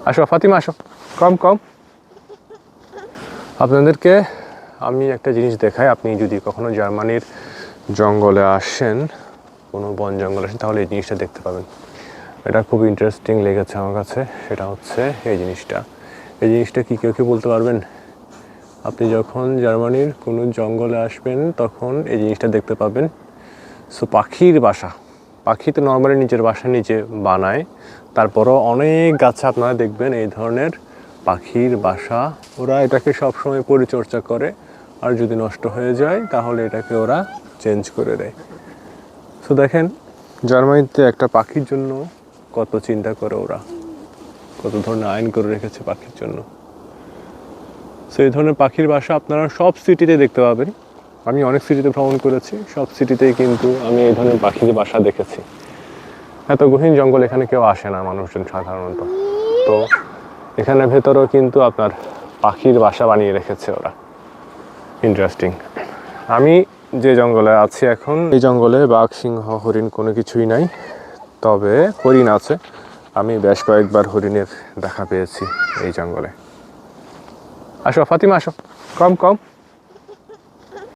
আসো ফাতিমা আসো, কম কম। আপনাদেরকে আমি একটা জিনিস দেখাই, আপনি যদি কখনো জার্মানির জঙ্গলে আসেন, কোনো বন জঙ্গলে আসেন, তাহলে এই জিনিসটা দেখতে পাবেন। এটা খুব ইন্টারেস্টিং লেগেছে আমার কাছে। সেটা হচ্ছে এই জিনিসটা কি কেউ কি বলতে পারবেন? আপনি যখন জার্মানির কোনো জঙ্গলে আসবেন তখন এই জিনিসটা দেখতে পাবেন। সো পাখির বাসা, পাখি তো নর্মালি নিজের বাসা নিচে বানায়, তারপরও অনেক গাছে আপনারা দেখবেন এই ধরনের পাখির বাসা। ওরা এটাকে সবসময় পরিচর্যা করে, আর যদি নষ্ট হয়ে যায় তাহলে এটাকে ওরা চেঞ্জ করে দেয়। সো দেখেন জার্মানিতে একটা পাখির জন্য কত চিন্তা করে ওরা, কত ধরনের আইন করে রেখেছে পাখির জন্য। সো এই ধরনের পাখির বাসা আপনারা সব সিটিতে দেখতে পাবেন। আমি অনেক সিটিতে ভ্রমণ করেছি, সব সিটিতেই কিন্তু আমি এই ধরনের পাখির বাসা দেখেছি। এত গহীন জঙ্গল এখানে কেউ আসে না মানুষজন সাধারণত। তো এখানে ভেতরেও কিন্তু আপনার পাখির বাসা বানিয়ে রেখেছে ওরা। ইন্টারেস্টিং। আমি যে জঙ্গলে আছি এখন, এই জঙ্গলে বাঘ, সিংহ, হরিণ কোনো কিছুই নাই, তবে হরিণ আছে। আমি বেশ কয়েকবার হরিণের দেখা পেয়েছি এই জঙ্গলে। আসো ফাতিমা আসো, কম কম।